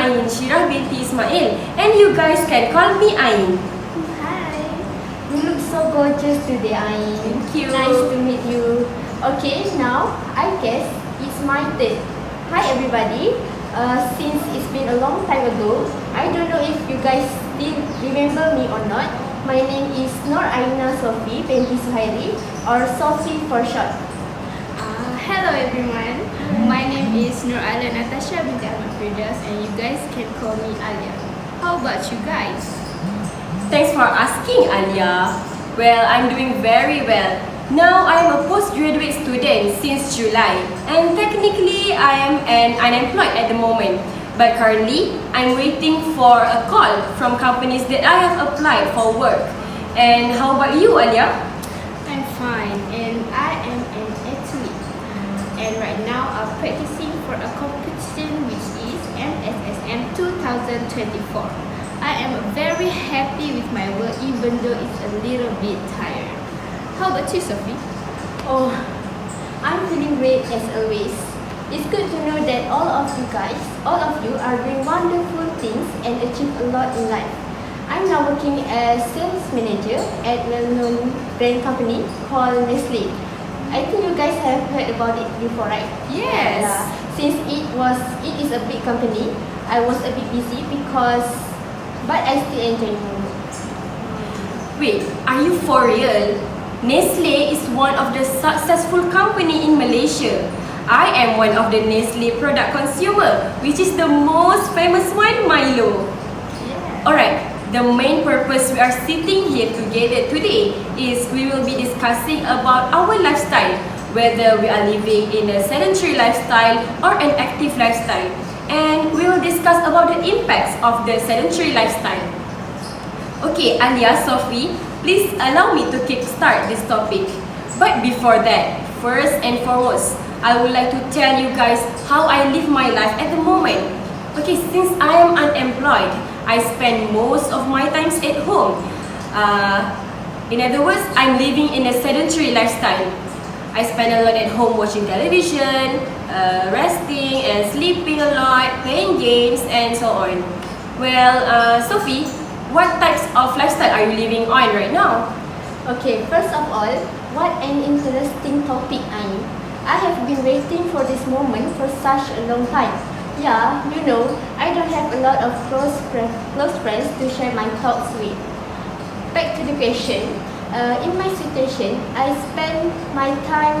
Ain Shirah binti Ismail, and you guys can call me Ain. Hi. You look so gorgeous today, Ain. Thank you. Nice to meet you. Okay, now I guess it's my turn. Hi everybody. Since it's been a long time ago, I don't know if you guys still remember me or not. My name is Nur Aina Sophie binti Suhaili, or Sophie for short. Hello everyone, my name is Nur Ala Natasha binti Ahmad Firdaus, and you guys can call me Alia. How about you guys? Thanks for asking, Alia. Well, I'm doing very well. Now I am a postgraduate student since July, and technically I am unemployed at the moment. But currently, I'm waiting for a call from companies that I have applied for work. And how about you, Alia? I'm fine, and I am an athlete. And right now I'm practicing for a competition which is MSSM 2024. I am very happy with my work even though it's a little bit tired. How about you, Sophie? Oh, I'm feeling great as always. It's good to know that all of you are doing wonderful things and achieve a lot in life. I'm now working as sales manager at a well-known brand company called Nestle. I think you guys have heard about it before, right? Yes. Since it is a big company, I was a bit busy but I still enjoy my work. Wait, are you for real? Nestle is one of the successful company in Malaysia. I am one of the Nestle product consumer, which is the most famous one, Milo. Yeah. Alright, the main purpose we are sitting here together today is we will be discussing about our lifestyle, whether we are living in a sedentary lifestyle or an active lifestyle. And we will discuss about the impacts of the sedentary lifestyle. Okay, Alia, Sophie, please allow me to kickstart this topic. But before that, first and foremost, I would like to tell you guys how I live my life at the moment. Okay, since I am unemployed, I spend most of my time at home. In other words, I'm living in a sedentary lifestyle. I spend a lot at home watching television, resting and sleeping a lot, playing games and so on. Well, Sophie, what types of lifestyle are you living on right now? Okay, first of all, what an interesting topic, Ain. I have been waiting for this moment for such a long time. Yeah, you know, I don't have a lot of close friends to share my thoughts with. Back to the question. In my situation, I spend my time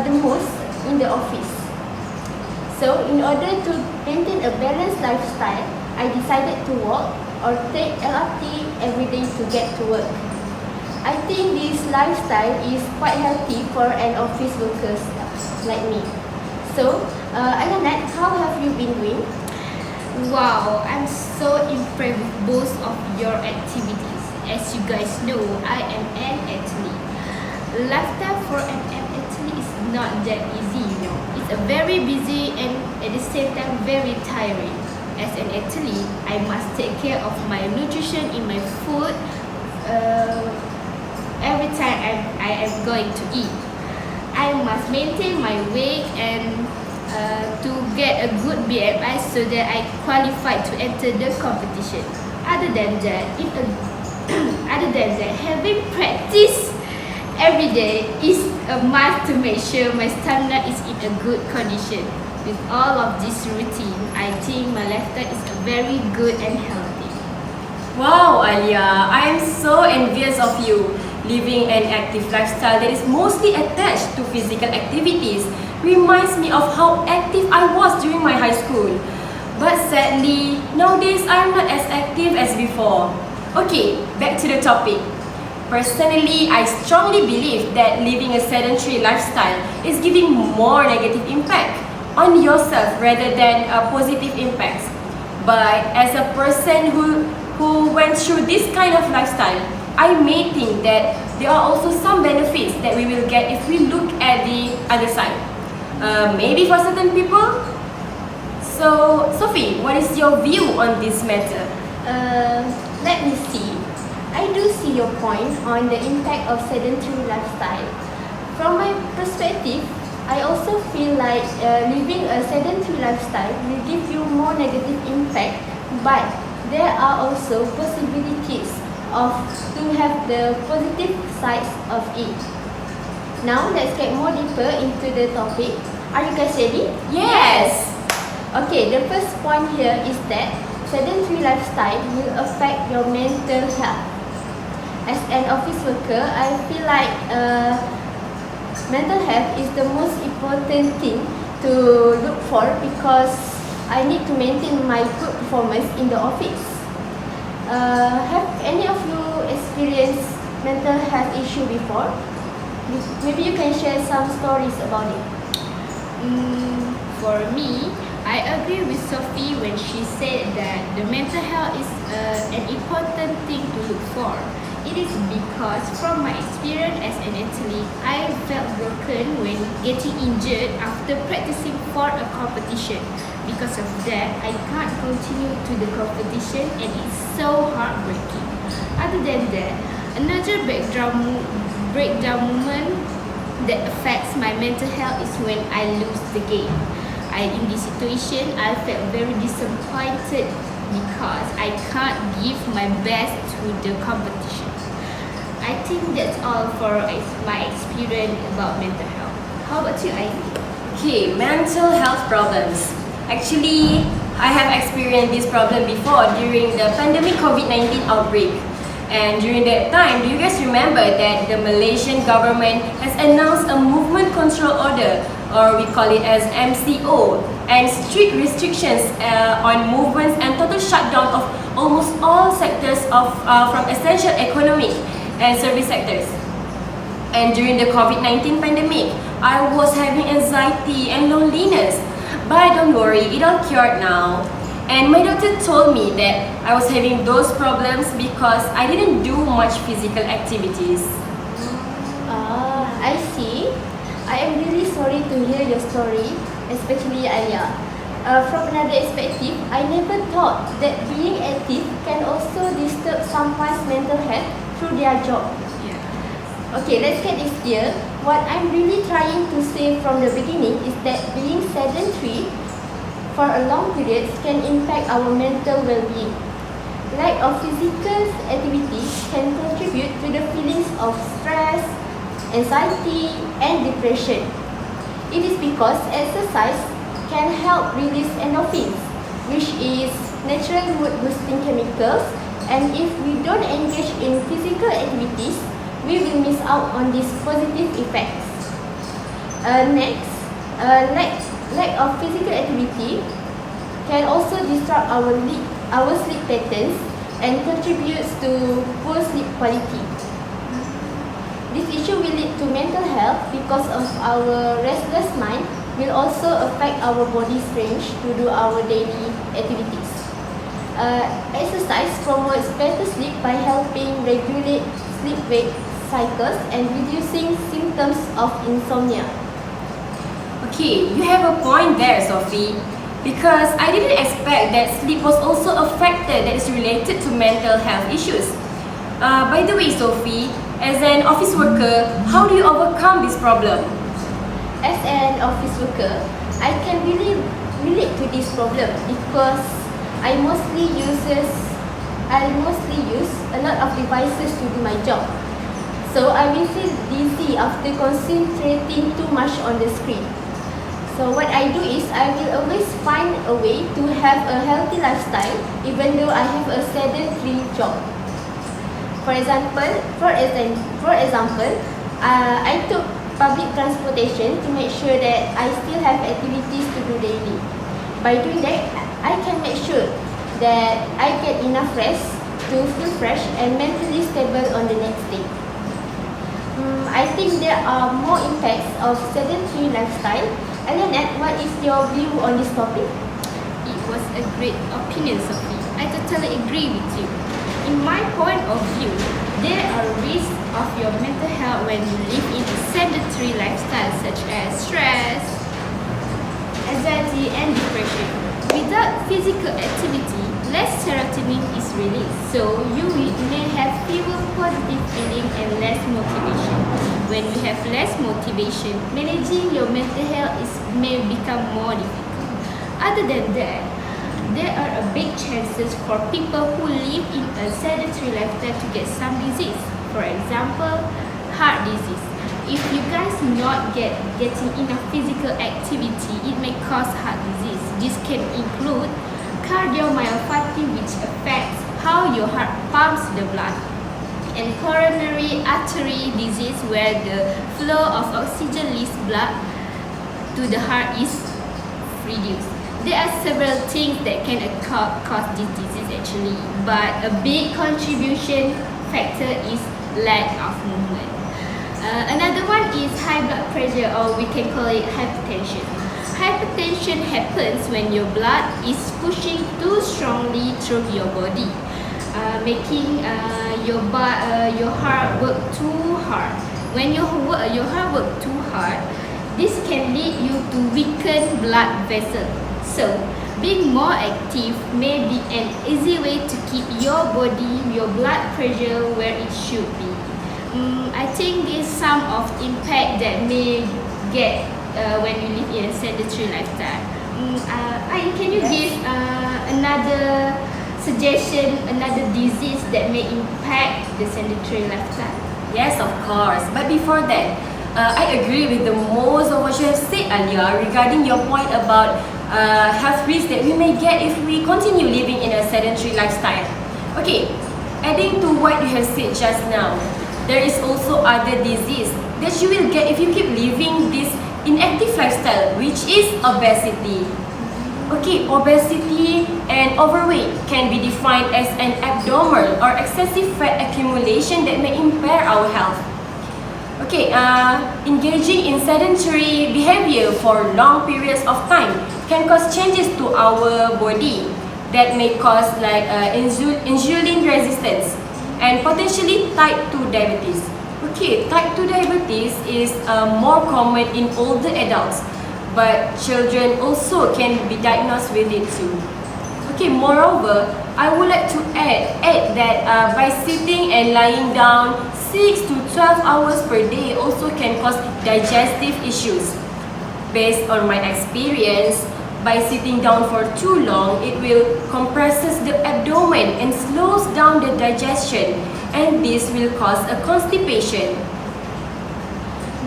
the most in the office. So, in order to maintain a balanced lifestyle, I decided to walk or take LRT every day to get to work. I think this lifestyle is quite healthy for an office worker like me. So, Alanat, how have you been doing? Wow, I'm so impressed with both of your activities. As you guys know, I am an athlete. Lifestyle for an athlete is not that easy, you know. It's a very busy and at the same time very tiring. As an athlete, I must take care of my nutrition in my food every time I am going to eat. I must maintain my weight and to get a good BMI so that I qualify to enter the competition. Other than that, having practice every day is a must to make sure my stamina is in a good condition. With all of this routine, I think my lifestyle is very good and healthy. Wow, Alia, I am so envious of you. Living an active lifestyle that is mostly attached to physical activities reminds me of how active I was during my high school. But sadly, nowadays I am not as active as before. Okay, back to the topic. Personally, I strongly believe that living a sedentary lifestyle is giving more negative impact on yourself rather than positive impacts. But as a person who went through this kind of lifestyle, I may think that there are also some benefits that we will get if we look at the other side. Maybe for certain people. So, Sophie, what is your view on this matter? Let me see. I do see your point on the impact of sedentary lifestyle. From my perspective, I also feel like living a sedentary lifestyle will give you more negative impact, but there are also possibilities to have the positive sides of it. Now let's get more deeper into the topic. Are you guys ready? Yes! Okay, the first point here is that sedentary lifestyle will affect your mental health. As an office worker, I feel like mental health is the most important thing to look for because I need to maintain my good performance in the office. Have any of you experienced mental health issue before? Maybe you can share some stories about it. For me, I agree with Sophie when she said that the mental health is an important thing to look for. It is because from my experience as an athlete, I felt broken when getting injured after practicing for a competition. Because of that, I can't continue to the competition and it's so heartbreaking. Other than that, another breakdown moment that affects my mental health is when I lose the game. In this situation, I felt very disappointed because I can't give my best to the competition. I think that's all for my experience about mental health. How about you, Aini? Okay, mental health problems. Actually, I have experienced this problem before during the pandemic COVID-19 outbreak. And during that time, do you guys remember that the Malaysian government has announced a movement control order, or we call it as MCO, and strict restrictions on movements and total shutdown of almost all sectors from essential economic and service sectors. And during the COVID-19 pandemic, I was having anxiety and loneliness. But don't worry, it all cured now. And my doctor told me that I was having those problems because I didn't do much physical activities. I see. I am really sorry to hear your story, especially Alia. From another perspective, I never thought that being active can also disturb someone's mental health through their job. Okay, let's get this clear. What I'm really trying to say from the beginning is that being sedentary for a long period can impact our mental well-being. Lack of physical activity can contribute to the feelings of stress, anxiety, and depression. It is because exercise can help release endorphins, which is natural mood-boosting chemicals, and if we don't engage in physical activities, we will miss out on these positive effects. Next, lack of physical activity can also disrupt our sleep patterns and contributes to poor sleep quality. This issue will lead to mental health because of our restless mind will also affect our body's range to do our daily activities. Exercise promotes better sleep by helping regulate sleep-wake cycles and reducing symptoms of insomnia. Okay, you have a point there, Sophie. Because I didn't expect that sleep was also a factor that is related to mental health issues. By the way, Sophie, as an office worker, how do you overcome this problem? As an office worker, I can really relate to this problem because I mostly use a lot of devices to do my job. So I will feel dizzy after concentrating too much on the screen. So what I do is I will always find a way to have a healthy lifestyle even though I have a sedentary job. For example, I took public transportation to make sure that I still have activities to do daily. By doing that, I can make sure that I get enough rest to feel fresh and mentally stable on the next day. I think there are more impacts of sedentary lifestyle. Eleanor, what is your view on this topic? It was a great opinion, Sophie. I totally agree with you. In my point of view, there are risks of your mental health when you live in a sedentary lifestyle such as stress, anxiety, and depression. Without physical activity, less serotonin is released, so you may have fewer positive feelings and less motivation. When you have less motivation, managing your mental health may become more difficult. Other than that, there are a big chances for people who live in a sedentary lifestyle to get some disease. For example, heart disease. If you guys not getting enough physical activity, it may cause heart disease. This can include cardiomyopathy, which affects how your heart pumps the blood, and coronary artery disease, where the flow of oxygen leaves blood to the heart is reduced. There are several things that can cause this disease actually, but a big contribution factor is lack of movement. Another one is high blood pressure, or we can call it hypertension. Hypertension happens when your blood is pushing too strongly through your body, making your heart work too hard. When your heart work too hard, this can lead you to weaken blood vessels. So, being more active may be an easy way to keep your blood pressure where it should be. I think this some of impact that may get when you live in a sedentary lifestyle. Can you give another suggestion, another disease that may impact the sedentary lifestyle? Yes, of course. But before that, I agree with the most of what you have said earlier regarding your point about health risks that we may get if we continue living in a sedentary lifestyle. Okay, adding to what you have said just now, there is also other disease that you will get if you keep living this inactive lifestyle, which is obesity. Okay, obesity and overweight can be defined as an abnormal or excessive fat accumulation that may impair our health. Okay, engaging in sedentary behavior for long periods of time can cause changes to our body that may cause like insulin resistance and potentially type 2 diabetes. Okay, type 2 diabetes is more common in older adults, but children also can be diagnosed with it too. Okay, moreover, I would like to add that by sitting and lying down 6 to 12 hours per day also can cause digestive issues. Based on my experience, by sitting down for too long, it will compresses the abdomen and slows down the digestion, and this will cause a constipation.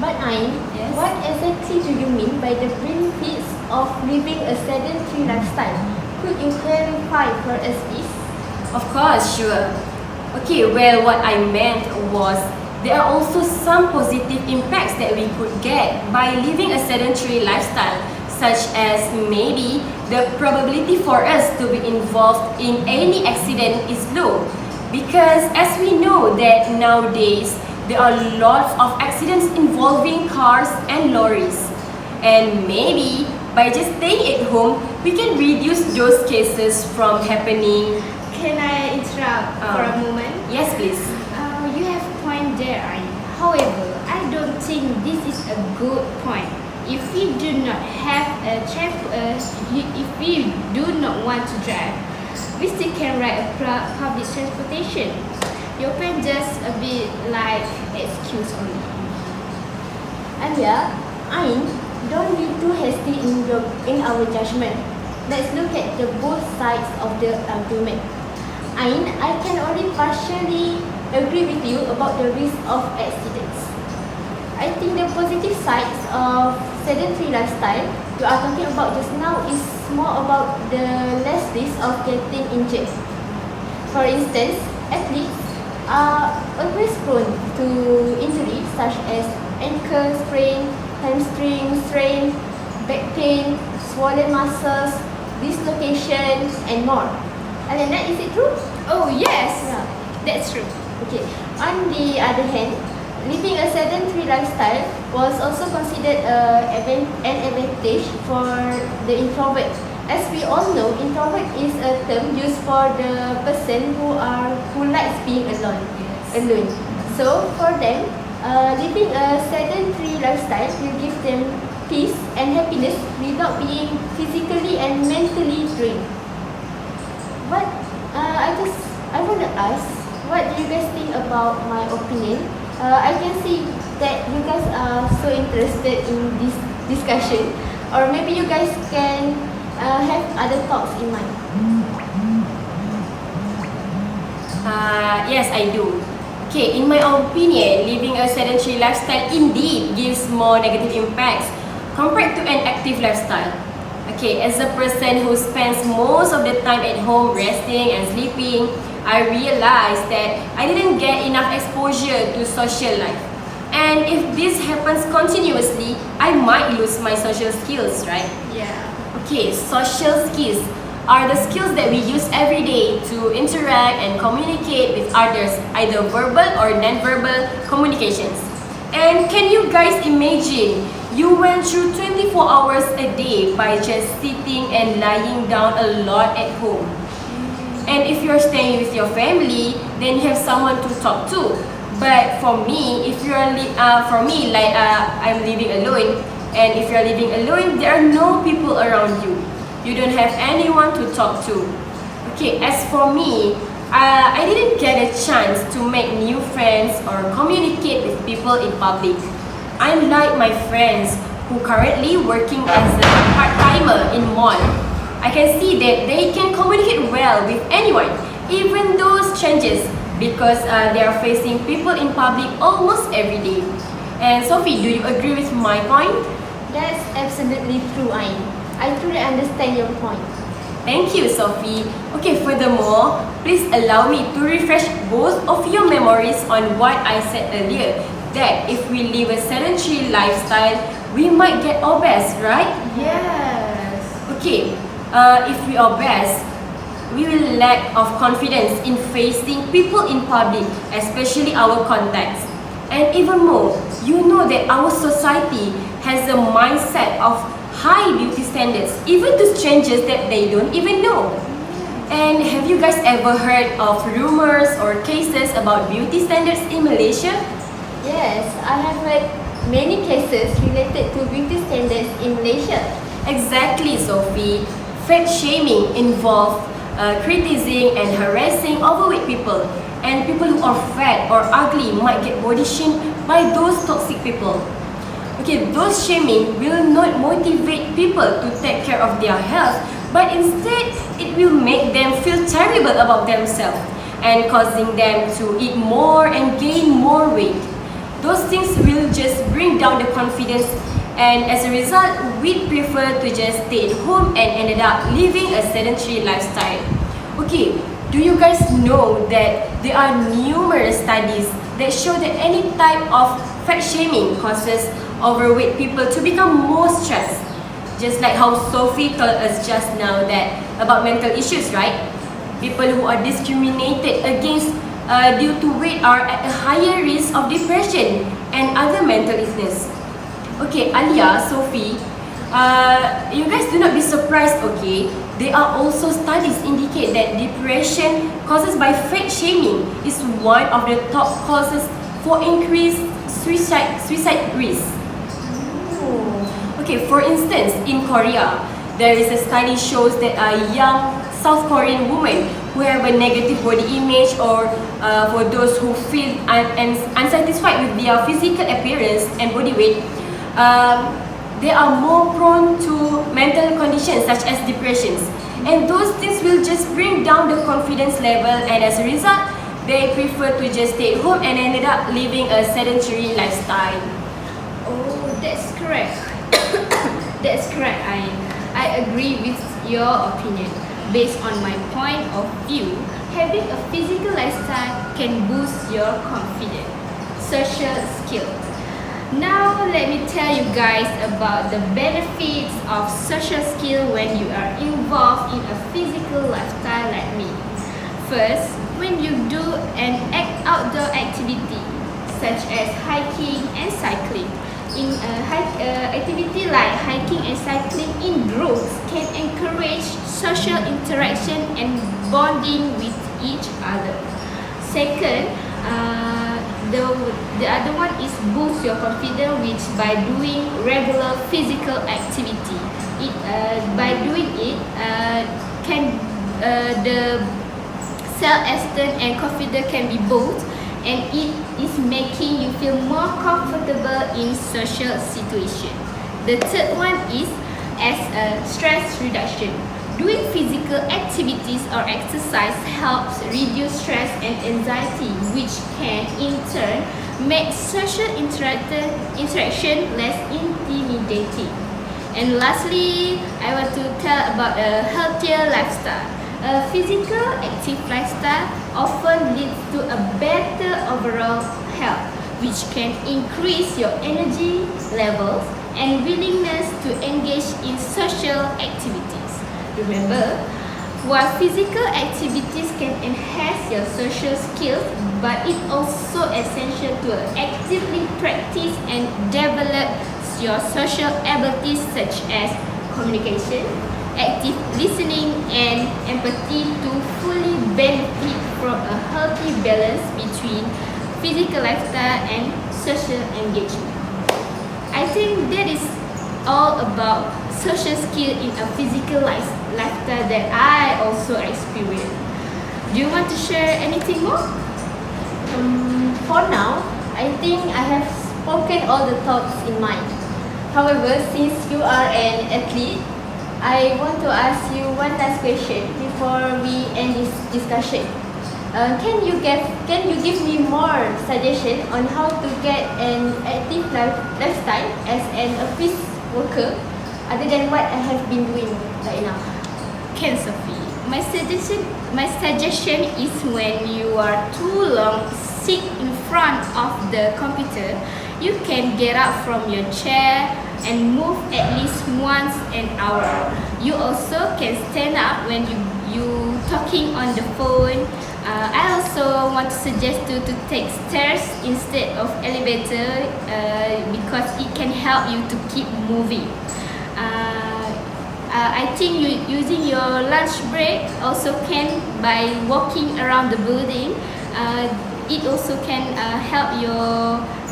But Yes? what exactly do you mean by the benefits of living a sedentary lifestyle? Could you clarify for us, please? Of course, sure. Okay, well, what I meant was there are also some positive impacts that we could get by living a sedentary lifestyle, such as maybe the probability for us to be involved in any accident is low, because as we know that nowadays there are lots of accidents involving cars and lorries, and maybe by just staying at home we can reduce those cases from happening. Can I interrupt for a moment? Yes, please. You have a point there, Ain. However, I don't think this is a good point. If we do not have if we do not want to drive, we still can ride a public transportation. Your point just a bit like excuse only. Alia, Ain, don't be too hasty in our judgment. Let's look at the both sides of the argument. Ain, I can only partially agree with you about the risk of accidents. I think the positive sides of sedentary lifestyle you are talking about just now is more about the less risk of getting injured. For instance, athletes are always prone to injuries such as ankle sprain, hamstring strain, back pain, swollen muscles, dislocation, and more. Alena, is it true? Oh yes, Yeah. that's true. Okay. On the other hand, living a sedentary lifestyle was also considered an advantage for the introvert. As we all know, introvert is a term used for the person who likes being alone. So for them, living a sedentary lifestyle will give them peace and happiness without being physically and mentally drained. But I want to ask, what do you guys think about my opinion? I can see that you guys are so interested in this discussion, or maybe you guys can have other thoughts in mind. Yes, I do. Okay, in my opinion, living a sedentary lifestyle indeed gives more negative impacts compared to an active lifestyle. Okay, as a person who spends most of the time at home resting and sleeping, I realized that I didn't get enough exposure to social life. And if this happens continuously, I might lose my social skills, right? Yeah. Okay, social skills are the skills that we use every day to interact and communicate with others, either verbal or non-verbal communications. And can you guys imagine you went through 24 hours a day by just sitting and lying down a lot at home? And if you're staying with your family, then you have someone to talk to. But for me, if you're I'm living alone, and if you're living alone, there are no people around you. You don't have anyone to talk to. Okay, as for me, I didn't get a chance to make new friends or communicate with people in public. Unlike my friends who currently working as a part-timer in mall, I can see that they can communicate well with anyone, even those strangers, because they are facing people in public almost every day. And Sophie, do you agree with my point? That's absolutely true, Ain. I truly understand your point. Thank you, Sophie. Okay, furthermore, please allow me to refresh both of your memories on what I said earlier, that if we live a sedentary lifestyle, we might get obese, right? Yes. Okay, if we are obese, we will lack of confidence in facing people in public, especially our contacts. And even more, you know that our society has a mindset of high beauty standards, even to strangers that they don't even know. And have you guys ever heard of rumors or cases about beauty standards in Malaysia? Yes, I have heard many cases related to beauty standards in Malaysia. Exactly, Sophie. Fat shaming involves criticizing and harassing overweight people, and people who are fat or ugly might get body shamed by those toxic people. Okay, those shaming will not motivate people to take care of their health, but instead it will make them feel terrible about themselves and causing them to eat more and gain more weight. Those things will just bring down the confidence, and as a result, we prefer to just stay at home and ended up living a sedentary lifestyle. Okay, do you guys know that there are numerous studies that show that any type of fat shaming causes overweight people to become more stressed? Just like how Sophie told us just now that about mental issues, right? People who are discriminated against due to weight are at a higher risk of depression and other mental illness. Okay, Alia, Sophie, you guys do not be surprised, okay? There are also studies indicate that depression caused by fat shaming is one of the top causes for increased suicide risk. Okay, for instance, in Korea, there is a study shows that a young South Korean woman who have a negative body image, or for those who feel unsatisfied with their physical appearance and body weight, they are more prone to mental conditions such as depressions, and those things will just bring down the confidence level, and as a result they prefer to just stay at home and ended up living a sedentary lifestyle. Oh, that's correct. That's correct. I agree with your opinion. Based on my point of view, having a physical lifestyle can boost your confidence, social skills. Now let me tell you guys about the benefits of social skill when you are involved in a physical lifestyle like me. First, when you do an outdoor activity such as hiking and cycling, in activity like hiking and cycling in groups can encourage social interaction and bonding with each other. Second, the other one is boost your confidence, which by doing regular physical activity. By doing it, the self-esteem and confidence can be boosted, and it is making you feel more comfortable in social situation. The third one is as a stress reduction. Doing physical activities or exercise helps reduce stress and anxiety, which can in turn make social interaction less intimidating. And lastly, I want to tell about a healthier lifestyle. A physical active lifestyle often leads to a better overall health, which can increase your energy levels and willingness to engage in social activities. Remember, while physical activities can enhance your social skills, but it's also essential to actively practice and develop your social abilities such as communication, active listening, and empathy to fully benefit from a healthy balance between physical lifestyle and social engagement. I think that is all about social skill in a physical lifestyle that I also experienced. Do you want to share anything more? For now, I think I have spoken all the thoughts in mind. However, since you are an athlete, I want to ask you one last question before we end this discussion. Can you give me more suggestion on how to get an active lifestyle as an office worker, other than what I have been doing right now? Can Sophie, my suggestion is when you are too long sit in front of the computer, you can get up from your chair and move at least once an hour. You also can stand up when you talking on the phone. I also want to suggest to take stairs instead of elevator because it can help you to keep moving. I think using your lunch break also can by walking around the building. It also can help you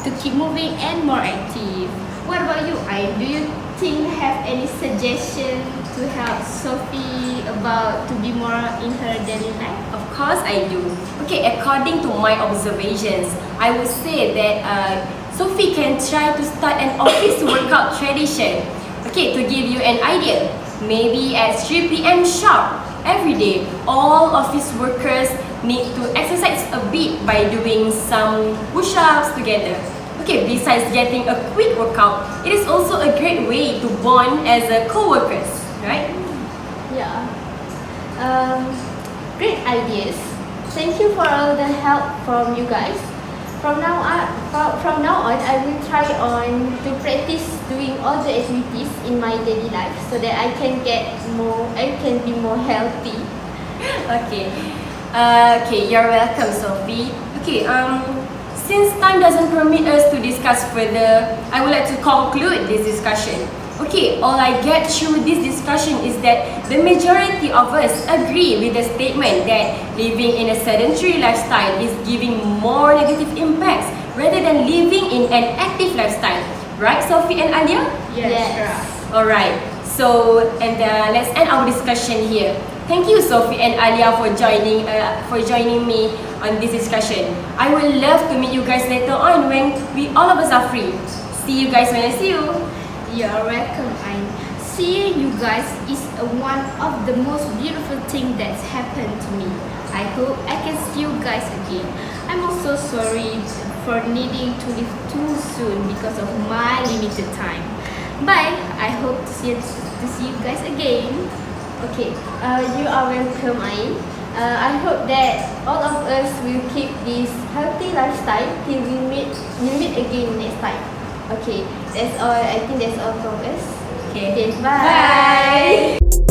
to keep moving and more active. What about you, Ain? Do you think have any suggestion to help Sophie about to be more in her daily life? Of course I do. Okay, according to my observations, I would say that Sophie can try to start an office workout tradition. Okay, to give you an idea, maybe at 3 p.m. sharp every day, all office workers need to exercise a bit by doing some push-ups together. Okay, besides getting a quick workout, it is also a great way to bond as a co-workers, right? Yeah. Great ideas. Thank you for all the help from you guys. From now on, I will try on to practice doing all the activities in my daily life so that I can be more healthy. Okay. Okay, you're welcome, Sophie. Okay, since time doesn't permit us to discuss further, I would like to conclude this discussion. Okay, all I get through this discussion is that the majority of us agree with the statement that living in a sedentary lifestyle is giving more negative impacts rather than living in an active lifestyle. Right, Sophie and Alia? Yes. Alright, so let's end our discussion here. Thank you, Sophie and Alia, for joining me on this discussion. I would love to meet you guys later on when all of us are free. See you guys when I see you. You're welcome, Ain. Seeing you guys is one of the most beautiful things that's happened to me. I hope I can see you guys again. I'm also sorry for needing to leave too soon because of my limited time. But I hope to see you guys again. Okay, you are welcome, Ain. I hope that all of us will keep this healthy lifestyle till we meet again next time. Okay, that's all. I think that's all from us. Okay, bye. bye.